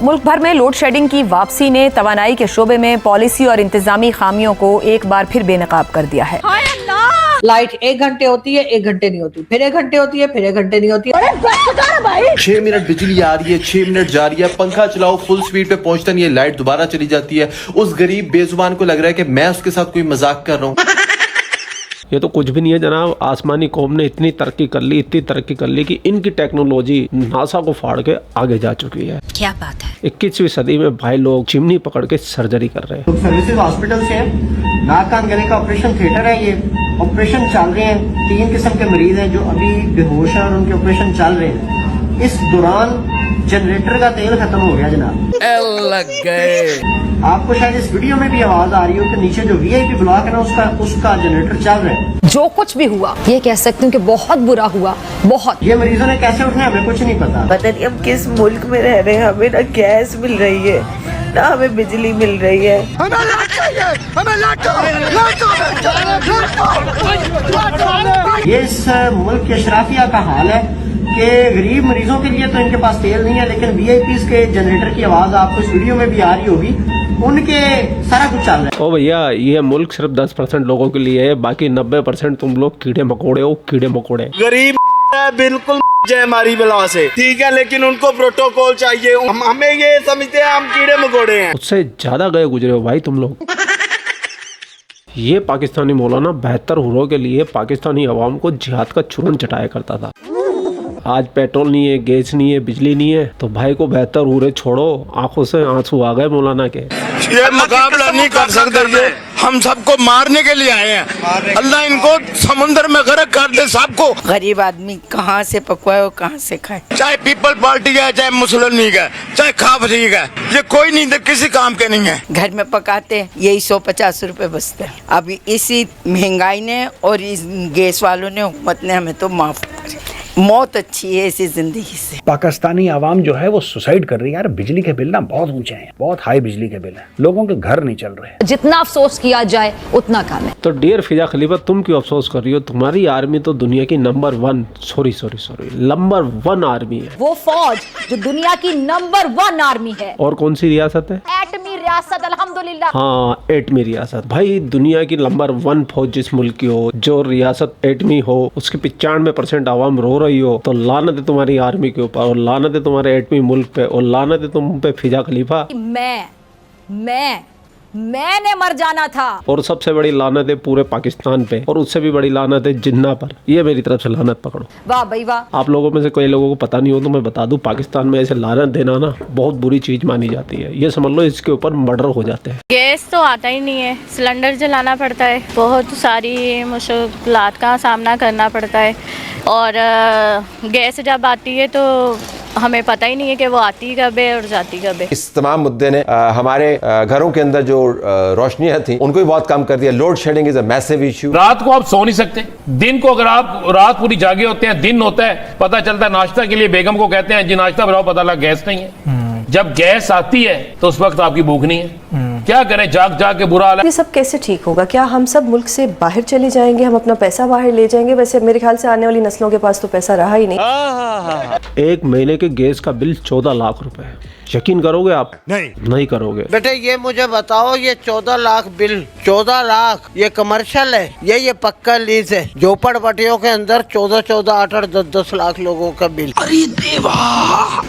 मुल्क भर में लोड शेडिंग की वापसी ने तवानाई के शोबे में पॉलिसी और इंतजामी खामियों को एक बार फिर बेनकाब कर दिया है। लाइट 1 घंटे होती है, 1 घंटे नहीं होती, फिर 1 घंटे होती है, फिर 1 घंटे नहीं होती है। 6 मिनट बिजली आ रही है, 6 मिनट जा रही है, पंखा चलाओ फुल स्पीड पे पहुंचता नहीं है, लाइट दोबारा चली जाती है। उस गरीब बेजुबान को लग रहा है कि मैं उसके साथ कोई मजाक कर रहा हूँ। ये तो कुछ भी नहीं है जनाब, आसमानी कौम ने इतनी तरक्की कर ली कि इनकी टेक्नोलॉजी नासा को फाड़ के आगे जा चुकी है। क्या बात है। 21वीं सदी में भाई लोग चिमनी पकड़ के सर्जरी कर रहे हैं। सर्विसेज हॉस्पिटल से हैं, नाक कान गले का ऑपरेशन थिएटर है, ये ऑपरेशन चल रहे हैं। 3 किस्म के मरीज हैं जो अभी बेहोश हैं और उनके ऑपरेशन चल रहे हैं। इस दौरान जनरेटर का तेल खत्म हो गया जनाब। लग गए। आपको शायद इस वीडियो में भी आवाज आ रही हो कि नीचे जो वीआईपी ब्लॉक है ना उसका जनरेटर चल रहा है। जो कुछ भी हुआ ये कह सकती हूँ कि बहुत बुरा हुआ, बहुत। ये मरीजों ने कैसे उठना है हमें कुछ नहीं पता। पता नहीं हम किस मुल्क में रह रहे हैं, हमें ना गैस मिल रही है ना हमें बिजली मिल रही है। ये इस मुल्क के अशराफिया का हाल है कि गरीब मरीजों के लिए तो इनके पास तेल नहीं है, लेकिन वीआईपीज़ के जनरेटर की आवाज आपको इस वीडियो में भी आ रही होगी, उनके सारा कुछ चल रहा है। ओ भैया, ये मुल्क सिर्फ 10% लोगों के लिए है, बाकी 90% तुम लोग कीड़े मकोड़े हो, कीड़े मकोड़े। गरीब बिल्कुल जय हमारी बला से, ठीक है, लेकिन उनको प्रोटोकॉल चाहिए। हमें ये समझते हैं हम कीड़े मकोड़े हैं। उससे ज्यादा गए गुजरे हो भाई तुम लोग। ये पाकिस्तानी मौलाना 72 हुरों के लिए पाकिस्तानी अवाम को जिहाद का चूरन चटाया करता था। आज पेट्रोल नहीं है, गैस नहीं है, बिजली नहीं है, तो भाई को 72 हुरे छोड़ो, आंखों से आंसू आ गए मौलाना के। ये मुकाबला नहीं कर सकते, ये हम सबको मारने के लिए आए हैं। अल्लाह इनको समुद्र में गर्क कर दे सबको। गरीब आदमी कहाँ से पकवाए और कहाँ से खाए। चाहे पीपल पार्टी है, चाहे मुस्लिम लीग है, चाहे खाफ लीग है, ये कोई नहीं किसी काम के नहीं है। घर में पकाते यही 150 रुपए बचते हैं। अभी इसी महंगाई ने और इस गैस वालों ने, हुकूमत ने हमें तो माफ करे। मौत अच्छी है इसी जिंदगी से। पाकिस्तानी आवाम जो है वो सुसाइड कर रही है यार। बिजली के बिल ना बहुत ऊंचे हैं, बहुत हाई बिजली के बिल हैं, लोगों के घर नहीं चल रहे हैं। जितना अफसोस किया जाए उतना कम है। तो डियर फिजा खलीफा, तुम क्यों अफसोस कर रही हो? तुम्हारी आर्मी तो दुनिया की नंबर 1 आर्मी है। वो फौज जो दुनिया की नंबर 1 आर्मी है। और कौन सी रियासत है? एटमी रियासत, अल्हम्दुलिल्लाह। हाँ, एटमी रियासत। भाई दुनिया की नंबर 1 फौज जिस मुल्क की हो, जो रियासत एटमी हो, उसके 95% आवाम रो रही हो, तो लानत है तुम्हारी आर्मी के ऊपर, और लानत है तुम्हारे एटमी मुल्क पे, और लानत है तुम पे फिजा खलीफा। मैंने मर जाना था। और सबसे बड़ी लानत है पूरे पाकिस्तान पे, और उससे भी बड़ी लानत है जिन्ना पर। ये मेरी तरफ से लानत पकड़ो। वाह भाई वाह। आप लोगों में से कई लोगों को पता नहीं हो तो मैं बता दूं, पाकिस्तान में ऐसे लानत देना ना बहुत बुरी चीज मानी जाती है। ये समझ लो इसके ऊपर मर्डर हो जाते हैं। गैस तो आता ही नहीं है, सिलेंडर जलाना पड़ता है, बहुत सारी मुश्किलात का सामना करना पड़ता है। और गैस जब आती है तो हमें पता ही नहीं है कि वो आती कब है और जाती कब है। इस तमाम मुद्दे ने हमारे घरों के अंदर जो रोशनियां थी उनको भी बहुत कम कर दिया। Load shedding is a massive issue. रात को आप सो नहीं सकते, दिन को अगर आप रात पूरी जागे होते हैं, दिन होता है, पता चलता है नाश्ता के लिए बेगम को कहते हैं जी नाश्ता बनाओ, पता लगा गैस नहीं है। जब गैस आती है तो उस वक्त आपकी भूख नहीं है। क्या करें, जाग जाग के बुरा हाल है। ये सब कैसे ठीक होगा? क्या हम सब मुल्क से बाहर चले जाएंगे, हम अपना पैसा बाहर ले जाएंगे? वैसे मेरे ख्याल से आने वाली नस्लों के पास तो पैसा रहा ही नहीं। एक महीने के गैस का बिल 14 लाख रुपए है। यकीन करोगे आप? नहीं करोगे। बेटे ये मुझे बताओ, ये 14 लाख बिल, 14 लाख ये कमर्शियल है, ये पक्का लीज है? झोपड़पट्टियों के अंदर 14, 8, 10 लाख लोगों का बिल। अरे देवा,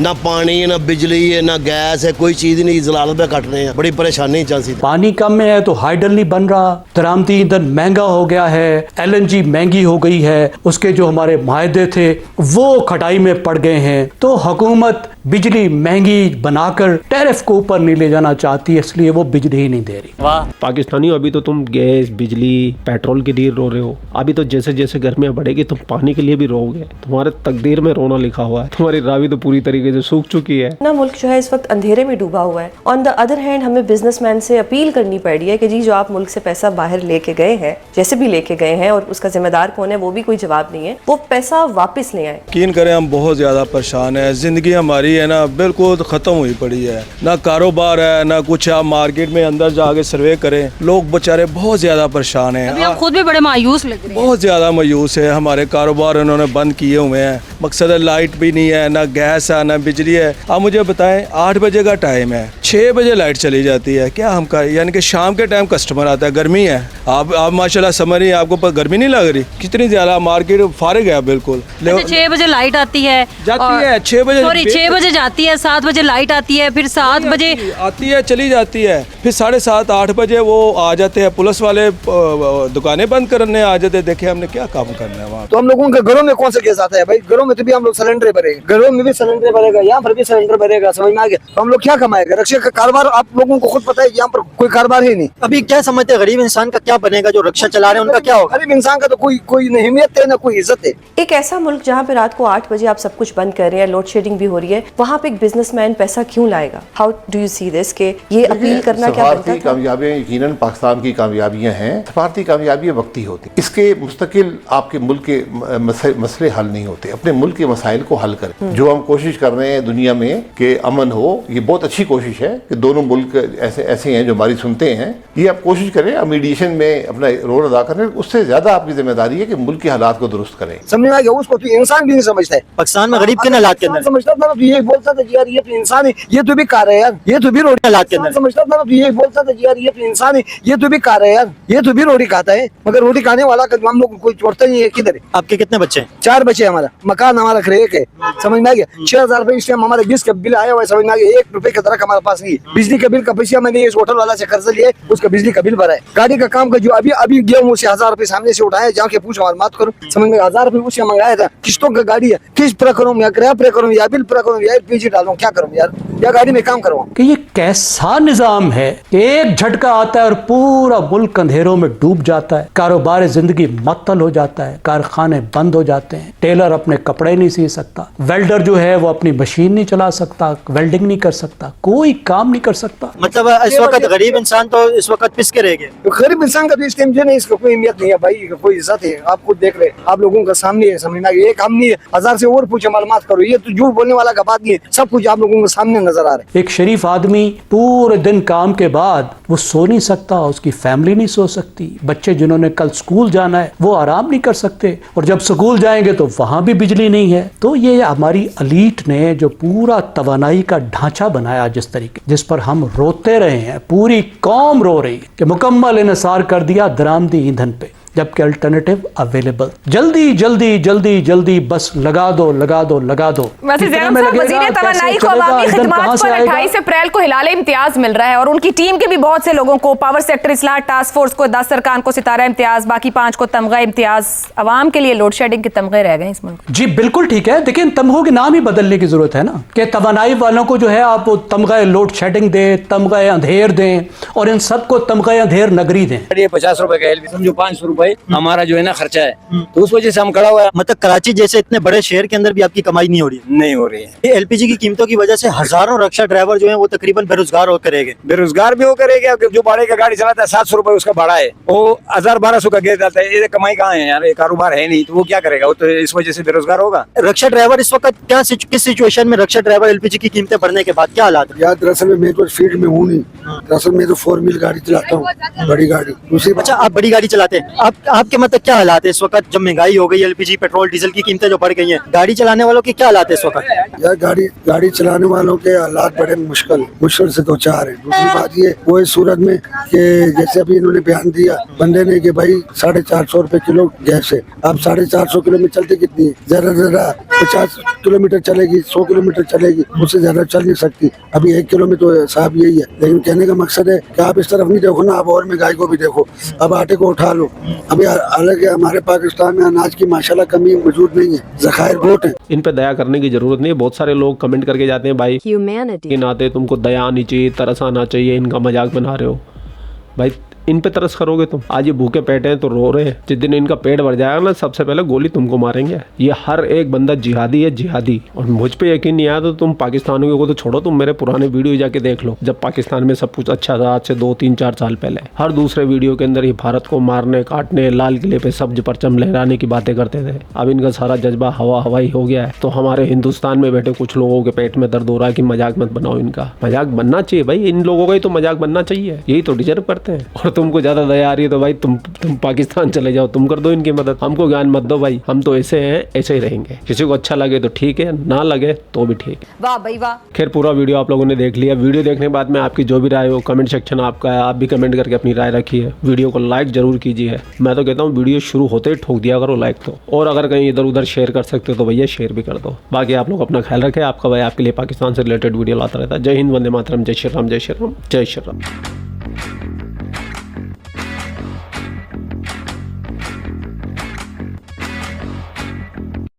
ना पानी, ना बिजली है, ना गैस है, कोई चीज नहीं, जलालत पे कट रहे हैं, बड़ी परेशानी चल सी। पानी कम में है तो हाइडल नहीं बन रहा, दरामदी ईंधन महंगा हो गया है, LNG महंगी हो गई है, उसके जो हमारे माहदे थे वो खटाई में पड़ गए हैं। तो हुकूमत बिजली महंगी बनाकर टैरिफ को ऊपर नहीं ले जाना चाहती है, इसलिए वो बिजली ही नहीं दे रही। वाह पाकिस्तानी, अभी तो तुम गैस, बिजली, पेट्रोल के लिए रो रहे हो। अभी तो जैसे जैसे गर्मियां बढ़ेगी तुम पानी के लिए भी रोओगे। तुम्हारे तकदीर में रोना लिखा हुआ है। तुम्हारी रावी तो पूरी तरीके से सूख चुकी है ना। मुल्क जो है इस वक्त अंधेरे में डूबा हुआ है। ऑन द अदर हैंड हमें बिजनेसमैन से अपील करनी पड़ रही है कि जी जो आप मुल्क से पैसा बाहर लेके गए हैं, जैसे भी लेके गए हैं, और उसका जिम्मेदार कौन है वो भी कोई जवाब नहीं है, वो पैसा वापस ले आए। यकीन करें हम बहुत ज्यादा परेशान है। जिंदगी हमारी है ना बिल्कुल खत्म हुई पड़ी है, ना कारोबार है ना कुछ। आप मार्केट में अंदर जाके सर्वे करें, लोग बेचारे बहुत ज़्यादा परेशान हैं। अभी हम खुद भी बड़े मायूस लग रहे हैं। बहुत ज़्यादा मायूस है। हमारे कारोबार उन्होंने बंद किए हुए हैं। मकसद है लाइट भी नहीं है, ना गैस है, ना बिजली है। आप मुझे बताएं, 8 बजे का टाइम है, 6 बजे लाइट चली जाती है, क्या हम करें? यानी कि शाम के टाइम कस्टमर आता है, गर्मी है। आप माशाल्लाह समझ रही हैं, आपको गर्मी नहीं लग रही? कितनी ज़्यादा मार्केट फारिग है बिल्कुल। 6 बजे लाइट आती है, जाती है 6 बजे, सॉरी 6 बजे जाती है, 7 बजे लाइट आती है, फिर 7 बजे आती है, चली जाती है, फिर 7:30 8 बजे वो आ जाते हैं। पुलिस वाले दुकानें बंद करने आ जाते हैं। देखिए हमने क्या काम करना है वहाँ। तो हम लोगों के घरों में कौन सा गैस आता है भाई? घरों में तो भी हम लोग सिलेंडर भरेंगे, घरों में भी सिलेंडर भरेगा, यहाँ पर भी सिलेंडर भरेगा, समझ में आ गया? तो हम लोग क्या कमाएगा? रक्षा का कारोबार आप लोगों को खुद पता है, यहाँ पर कोई कारोबार ही नहीं। अभी क्या समझते हैं गरीब इंसान का क्या बनेगा? जो रक्षा चला रहे हैं उनका क्या होगा? गरीब इंसान का तो कोई अहमियत है ना कोई इज्जत है। एक ऐसा मुल्क जहाँ पे रात को 8 बजे आप सब कुछ बंद कर रहे हैं, लोड शेडिंग भी हो रही है, वहाँ पे एक बिजनेसमैन पैसा क्यों लाएगा? How do you see this के ये अपील करना क्या बनता था? कामयाबियां यकीनन पाकिस्तान की कामयाबियां हैं। सफारती कामयाबियां वक्ती होती, इसके मुस्तकिल आपके मुल्क के मसले हल नहीं होते। अपने मुल्क के मसाइल को हल करें। जो हम कोशिश कर रहे हैं दुनिया में कि अमन हो, ये बहुत अच्छी कोशिश है कि दोनों मुल्क ऐसे हैं जो हमारी सुनते हैं। ये आप कोशिश करें, आप मीडिएशन में अपना रोल अदा करें। उससे ज्यादा आपकी जिम्मेदारी है कि मुल्क के हालात को दुरुस्त करें। समझ में आ गया? उसको तो इंसान भी नहीं समझता है। पाकिस्तान में गरीब के हालात के अंदर समझता था तो ये बोलता था यार ये तो इंसान है, ये तो भी कार है यार, ये तो भी रोटी हालात के अंदर समझता था तो ये बोलता था यार ये तो इंसान है, ये तो भी कार है यार, ये तो भी रोटी खाता है। मगर रोटी खाने वाला हम लोग कोई छोड़ता नहीं है। किधर है? आपके कितने बच्चे हैं? 4 बच्चे। हमारा मकान हमारा क्रेक है, समझ में आ गया? 6000 रुपए इस टाइम हमारे गैस का बिल आया हुआ है, समझ में आ गया? 1 रुपए का तरक हमारे पास नहीं है। बिजली का बिल का पैसा मैंने इस होटल वाला से कर्ज लिया, उसका बिजली का बिल भरा है। गाड़ी का काम का जो अभी गया हूँ उसे 1000 रुपए सामने से उठाया, जाके पूछो और बात करो, समझ में? 1000 रुपए उससे मंगाया था। किस्तों का गाड़ी है, किस्त पूरा करूँ या किराया पूरा करूँ या बिल पूरा करूँ या LPG डालूं, क्या करूँ यार? या गाड़ी में काम करवाऊं? कि ये कैसा निजाम है कि एक झटका आता है और पूरा मुल्क अंधेरों में डूब जाता है, कारोबार जिंदगी मअतल हो जाता है, कारखाने बंद हो जाते हैं, टेलर अपने कपड़े नहीं सी सकता, वेल्डर जो है वो अपनी मशीन नहीं चला सकता, वेल्डिंग नहीं कर सकता, कोई काम नहीं कर सकता। मतलब इस वक्त गरीब इंसान तो इस वक्त पिस के रह गए। तो गरीब इंसान का तो इस टाइम जो नहीं, इसका कोई अहमियत नहीं है भाई, कोई इज्जत है? आप खुद देख रहे हैं, आप लोगों का सामने है, समझना एक हम नहीं है। 1000 से और पूछे मालूमात करो, ये तो झूठ बोलने वाला का बात नहीं है। सब कुछ आप लोगों के सामने नजर आ रहा है। एक शरीफ आदमी पूरे दिन काम के बाद वो सो नहीं सकता, उसकी फैमिली नहीं सो सकती, बच्चे जिन्होंने कल स्कूल जाना है वो आराम नहीं कर सकते, और जब स्कूल जाएंगे तो वहां भी बिजली नहीं है। तो ये हमारी अलीट ने जो पूरा तवानाई का ढांचा बनाया, जिस तरीके जिस पर हम रोते रहे हैं, पूरी कौम रो रही है कि मुकम्मल इन्हिसार कर दिया दरामदी ईंधन पे, जबकि अल्टरनेटिव अवेलेबल। जल्दी जल्दी जल्दी जल्दी बस लगा दो लगा दो लगा दो। वैसे जैनब साहब, वज़ीर तवानाई को अवामी खिदमात पर 28 अप्रैल को हिलाल इम्तियाज मिल रहा है और उनकी टीम के भी बहुत से लोगों को, पावर सेक्टर इस्लाह टास्क फोर्स को 10 सरकान को सितारा इम्तियाज, बाकी 5 को तमगा इम्तियाज। अवाम के लिए लोड शेडिंग के तमगे रह गए इस मुल्क। जी बिल्कुल ठीक है, लेकिन तमगों के नाम ही बदलने की जरूरत है ना, कि तवानाई वालों को जो है आप तमगा लोड शेडिंग दें, तमगा अंधेर दें, और इन सबको तमगा अंधेर नगरी दें। 50 रुपए का एलपी समझो 500 रुपए हमारा जो है ना खर्चा है, तो उस वजह से हम खड़ा हुआ है। मतलब कराची जैसे इतने बड़े शहर के अंदर भी आपकी कमाई नहीं हो रही है? नहीं हो रही है। ये एलपीजी की कीमतों की वजह से हजारों रक्षा ड्राइवर जो है वो तकरीबन बेरोजगार हो करेंगे। बेरोजगार भी हो करेगा, जो भाड़े का गाड़ी चलाता है 700 रुपए उसका भाड़ा है, वो 1000-1200 का गैस डालता है, ये कमाई कहाँ है यार? ये कारोबार है नहीं, तो वो क्या करेगा? वो तो इस वजह से बेरोजगार होगा। रक्षा ड्राइवर इस वक्त क्या किस सिचुएशन में रक्षा ड्राइवर एलपीजी की कीमतें बढ़ने के बाद क्या हालात है? यार दरअसल मैं तो फील्ड में हूँ नहीं, दरअसल मैं तो 4 व्हील गाड़ी चलाता हूँ, बड़ी गाड़ी। अच्छा, आप बड़ी गाड़ी चलाते हैं, आपके मतलब क्या हालात है इस वक्त? जब महंगाई हो गई, एलपीजी पेट्रोल डीजल की कीमतें जो बढ़ गई हैं, गाड़ी चलाने वालों की क्या हालात है इस वक्त? यार गाड़ी चलाने वालों के हालात बड़े मुश्किल से 2-4 है। दूसरी बात ये वो इस सूरत में कि जैसे अभी इन्होंने बयान दिया बंदे ने कि भाई 450 रुपए किलो गैस है। अब 450 किलो में चलती कितनी है? ज्यादा 50 किलोमीटर चलेगी, 100 किलोमीटर चलेगी, उससे ज्यादा चल नहीं सकती। अभी 1 किलो में तो साहब यही है, लेकिन कहने का मकसद है कि आप इस तरफ नहीं देखो ना, आप और महंगाई को भी देखो। अब आटे को उठा लो, अभी हालांकि हमारे पाकिस्तान में अनाज की माशाल्लाह कमी मौजूद नहीं है, ज़खायर बहुत है। इन पे दया करने की जरूरत नहीं है। बहुत सारे लोग कमेंट करके जाते हैं भाई ह्यूमैनिटी के नाते तुमको दया आनी चाहिए, तरस आना चाहिए, इनका मजाक बना रहे हो। भाई इन पे तरस करोगे तुम? आज ये भूखे पेटे हैं तो रो रहे हैं, जिस दिन इनका पेट भर जाएगा ना सबसे पहले गोली तुमको मारेंगे। ये हर एक बंदा जिहादी है, जिहादी। और मुझ पे यकीन नहीं आया तो तुम पाकिस्तानियों को तो छोड़ो, तुम मेरे पुराने वीडियो जाके देख लो, जब पाकिस्तान में सब कुछ अच्छा था, आज से 2, 3, 4 साल पहले। हर दूसरे वीडियो के अंदर ये भारत को मारने, काटने, लाल किले पे सब्ज परचम लहराने की बातें करते थे। अब इनका सारा जज्बा हवा हवाई हो गया है। तो हमारे हिंदुस्तान में बैठे कुछ लोगों के पेट में दर्द हो रहा है कि मजाक मत बनाओ इनका। मजाक बनना चाहिए भाई, इन लोगों का ही तो मजाक बनना चाहिए, यही तो डिजर्व करते हैं। और तुमको ज्यादा दया आ रही है तो भाई तुम पाकिस्तान चले जाओ, तुम कर दो इनकी मदद, हमको ज्ञान मत दो भाई। हम तो ऐसे हैं, ऐसे ही रहेंगे। किसी को अच्छा लगे तो ठीक है, ना लगे तो भी ठीक है। वाह भाई वाह। खैर पूरा वीडियो आप लोगों ने देख लिया। वीडियो देखने के बाद में आपकी जो भी राय हो, कमेंट सेक्शन आपका है, आप भी कमेंट करके अपनी राय रखिए। वीडियो को लाइक जरूर कीजिए। मैं तो कहता हूँ वीडियो शुरू होते ही ठोक दिया करो लाइक तो। और अगर कहीं इधर उधर शेयर कर सकते हो तो भैया शेयर भी कर दो। बाकी आप लोग अपना ख्याल रखें। आपका भाई आपके लिए पाकिस्तान से रिलेटेड वीडियो लाता रहता है। जय हिंद, वंदे मातरम, जय श्री राम, जय श्री राम, जय श्री राम।